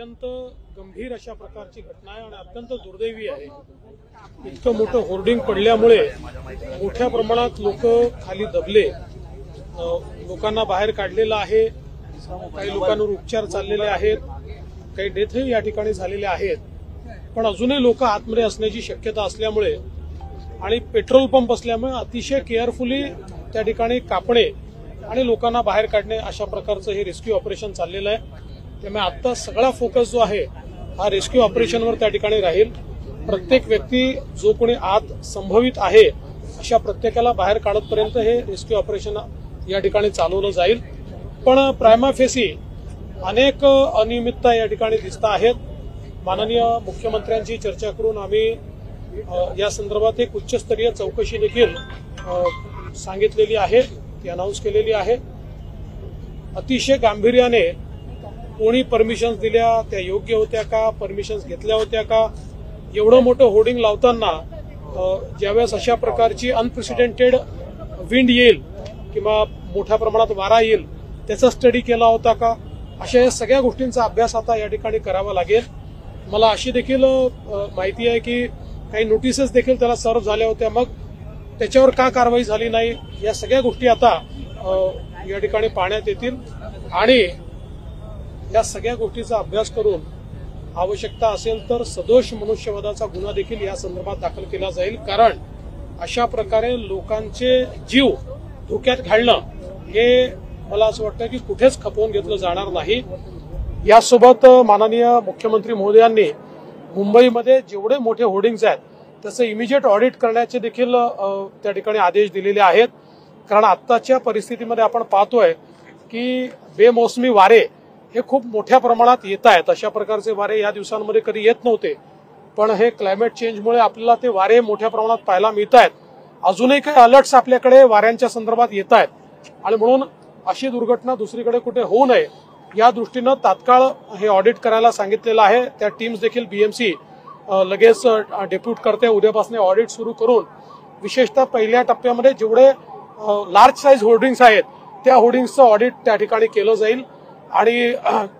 अत्यंत गंभीर अशा प्रकारची घटना आहे आणि अत्यंत दुर्दैवी आहे। इतकं मोठं होर्डिंग पडल्यामुळे मोठ्या प्रमाणात लोक खाली दबले, लोकांना बाहेर काढलेलं आहे, काही लोकांवर उपचार चाललेले आहेत, काही डेथही या ठिकाणी झालेले आहेत, पण अजूनही लोक आतमध्ये असण्याची शक्यता असल्यामुळे आणि पेट्रोल पंप असल्यामुळे अतिशय केअरफुली त्या ठिकाणी कापणे आणि लोकांना बाहेर काढणे अशा प्रकारचं हे रेस्क्यू ऑपरेशन चाललेलं आहे। त्यामुळे आता सगळा फोकस जो आहे हा रेस्क्यू ऑपरेशनवर त्या ठिकाणी राहील। प्रत्येक व्यक्ती जो कोणी आत संभवित आहे अशा प्रत्येकाला बाहेर काढतपर्यंत हे रेस्क्यू ऑपरेशन या ठिकाणी चालवलं जाईल। पण प्रायमा फेसी अनेक अनियमितता या ठिकाणी दिसत आहेत। माननीय मुख्यमंत्र्यांची चर्चा करून आम्ही या संदर्भात एक उच्चस्तरीय चौकशी देखील सांगितलेली आहे, ती अनाउन्स केलेली आहे। अतिशय गांभीर्याने कोणी परमिशन्स दिल्या, त्या योग्य होत्या का, परमिशन्स घेतल्या होत्या का, एवढं मोठं होर्डिंग लावताना ज्यावेळेस अशा प्रकारची अनप्रेसिडेंटेड विंड येईल किंवा मोठ्या प्रमाणात वारा येईल त्याचा स्टडी केला होता का, अशा सगळ्या गोष्टींचा अभ्यास आता या ठिकाणी करावा लागेल। मला अशी देखील माहिती आहे की काही नोटिसेस देखील त्याला सर्व झाल्या होत्या, मग त्याच्यावर का कारवाई झाली नाही, या सगळ्या गोष्टी आता या ठिकाणी पाहण्यात येतील आणि या सगळ्या गोष्टीचा अभ्यास करून आवश्यकता असेल तर सदोष मनुष्यवधाचा गुन्हा देखील या संदर्भात दाखल केला जाईल। कारण अशा प्रकारे लोकांचे जीव धोक्यात घालणं हे मला असं वाटतं की कुठेच खपवून घेतलं जाणार नाही। यासोबत माननीय मुख्यमंत्री महोदयांनी मुंबईमध्ये जेवढे मोठे होर्डिंग्स आहेत त्याचं इमिजिएट ऑडिट करण्याचे देखील त्या ठिकाणी आदेश दिलेले आहेत। कारण आत्ताच्या परिस्थितीमध्ये आपण पाहतोय की बेमोसमी वारे हे खूप मोठ्या प्रमाणात येत आहेत। अशा प्रकारचे वारे या दिवसांमध्ये कधी येत नव्हते, पण हे क्लायमेट चेंजमुळे आपल्याला ते वारे मोठ्या प्रमाणात पाहायला मिळत आहेत। अजूनही काही अलर्ट्स आपल्याकडे वाऱ्यांच्या संदर्भात येत आहेत आणि म्हणून अशी दुर्घटना दुसरीकडे कुठे होऊ नये या दृष्टीनं तात्काळ हे ऑडिट करायला सांगितलेलं आहे। त्या टीम्स देखील बीएमसी लगेच डेप्यूट करते, उद्यापासून ऑडिट सुरू करून विशेषतः पहिल्या टप्प्यामध्ये जेवढे लार्ज साईज होर्डिंग्स आहेत त्या होर्डिंग्सचं ऑडिट त्या ठिकाणी केलं जाईल आणि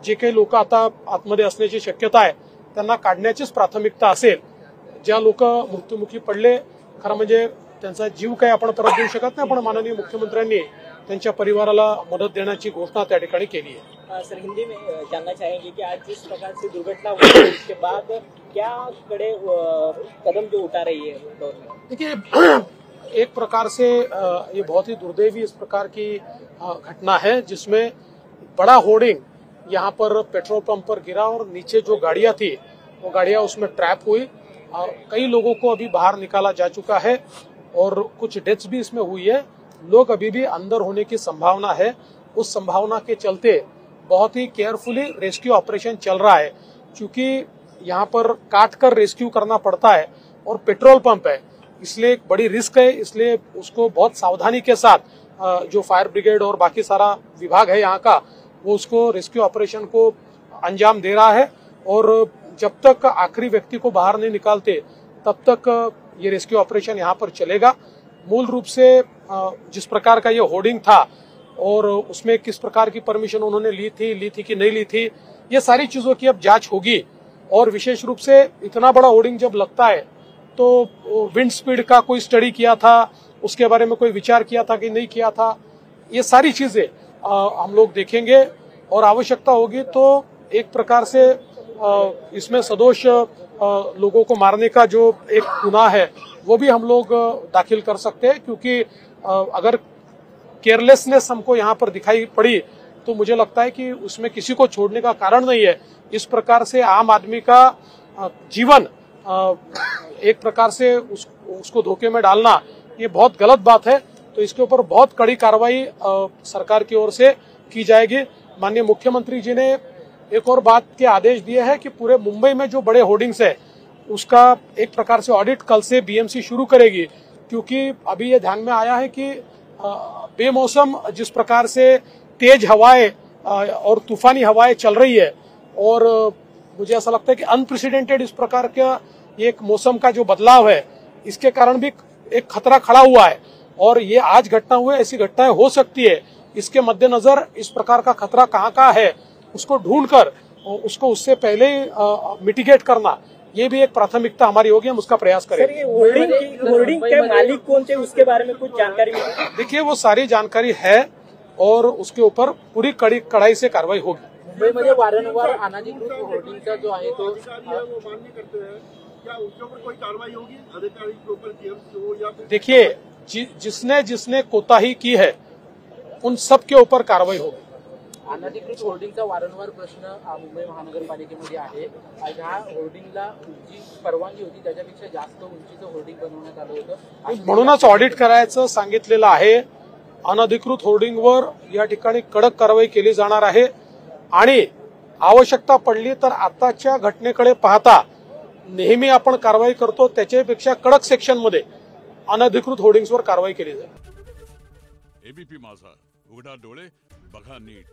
जे काही लोक आता आतमध्ये असण्याची शक्यता आहे त्यांना काढण्याचीच प्राथमिकता असेल। ज्या लोक मृत्युमुखी पडले, खरं म्हणजे त्यांचा जीव काही आपण परत देऊ शकत नाही, पण माननीय मुख्यमंत्र्यांनी त्यांच्या परिवाराला मदत देण्याची घोषणा त्या ठिकाणी केली है। सर, हिंदी में जानना चाहेंगे कि आज जिस प्रकार से दुर्घटना हुई उसके बाद क्या कड़े कदम जो उठा रही है गवर्नमेंट? देखिए, एक प्रकार से ये बहुत ही दुर्दैवी इस प्रकार की घटना है जिसमें बड़ा होर्डिंग यहाँ पर पेट्रोल पंप पर गिरा और नीचे जो गाड़ियां थी वो गाड़ियां उसमें ट्रैप हुई। कई लोगों को अभी बाहर निकाला जा चुका है और कुछ डेथ्स भी इसमें हुई है। लोग अभी भी अंदर होने की संभावना है। उस संभावना के चलते बहुत ही केयरफुली रेस्क्यू ऑपरेशन चल रहा है, क्योंकि यहाँ पर काट कर रेस्क्यू करना पड़ता है और पेट्रोल पंप है, इसलिए एक बड़ी रिस्क है। इसलिए उसको बहुत सावधानी के साथ जो फायर ब्रिगेड और बाकी सारा विभाग है यहाँ का वो उसको रेस्क्यू ऑपरेशन को अंजाम दे रहा है और जब तक आखिरी व्यक्ति को बाहर नहीं निकालते तब तक ये रेस्क्यू ऑपरेशन यहाँ पर चलेगा। मूल रूप से जिस प्रकार का ये होर्डिंग था और उसमें किस प्रकार की परमिशन उन्होंने ली थी कि नहीं ली थी, ये सारी चीजों की अब जांच होगी। और विशेष रूप से इतना बड़ा होर्डिंग जब लगता है तो विंड स्पीड का कोई स्टडी किया था, उसके बारे में कोई विचार किया था कि नहीं किया था, ये सारी चीजें हम लोग देखेंगे और आवश्यकता होगी तो एक प्रकार से इसमें सदोष लोगों को मारने का जो एक गुनाह है वो भी हम लोग दाखिल कर सकते हैं। क्योंकि अगर केयरलेसनेस हमको यहाँ पर दिखाई पड़ी तो मुझे लगता है कि उसमें किसी को छोड़ने का कारण नहीं है। इस प्रकार से आम आदमी का जीवन एक प्रकार से उसको धोखे में डालना ये बहुत गलत बात है। तो इसके ऊपर बहुत कड़ी कार्रवाई सरकार की ओर से की जाएगी। माननीय मुख्यमंत्री जी ने एक और बात के आदेश दिए हैं कि पूरे मुंबई में जो बड़े होर्डिंग्स है उसका एक प्रकार से ऑडिट कल से बीएमसी शुरू करेगी, क्योंकि अभी ये ध्यान में आया है कि बेमौसम जिस प्रकार से तेज हवाएं और तूफानी हवाएं चल रही है और मुझे ऐसा लगता है कि अनप्रेसिडेंटेड इस प्रकार का एक मौसम का जो बदलाव है इसके कारण भी एक खतरा खड़ा हुआ है और ये आज घटना हुई, ऐसी घटनाएं हो सकती है। इसके मद्देनजर इस प्रकार का खतरा कहाँ है उसको ढूंढकर उसको उससे पहले मिटिगेट करना, ये भी एक प्राथमिकता हमारी होगी, हम उसका प्रयास सर, करेंगे। ये होर्डिंग के मालिक कौन थे, उसके बारे में कुछ जानकारी मिली? देखिए, वो सारी जानकारी है और उसके ऊपर पूरी कड़ाई से कार्रवाई होगी। मुंबईमध्ये वारंवार अनधिकृत होर्डिंगचा जो आहे तो वो मान्य करते हैं, क्या उसके ऊपर कोई कार्रवाई होगी अधिकारी के ऊपर, जीएमसी हो या फिर? देखिए, जिसने जिसने कोताही की है उन सब के ऊपर कार्रवाई होगी। अनधिकृत होर्डिंगचा वारंवार प्रश्न मुंबई महानगरपालिकेमध्ये आहे. ह्या होर्डिंगला जी परवानगी होती त्याच्यापेक्षा जास्त उंचीचं होर्डिंग बनवण्यात आलं होतं. म्हणूनच ऑडिट करायचं सांगितलेलं आहे. अनधिकृत होर्डिंगवर या ठिकाणी कडक कारवाई केली जाणार आहे आणि आवश्यकता पडली तर आताच्या घटनेकडे पाहता नेहमी आपण कारवाई करतो त्याच्यापेक्षा कडक सेक्शनमध्ये अनधिकृत होर्डिंग्सवर कारवाई केली जाईल. एबीपी माझा, उघडा डोळे बघा नीट.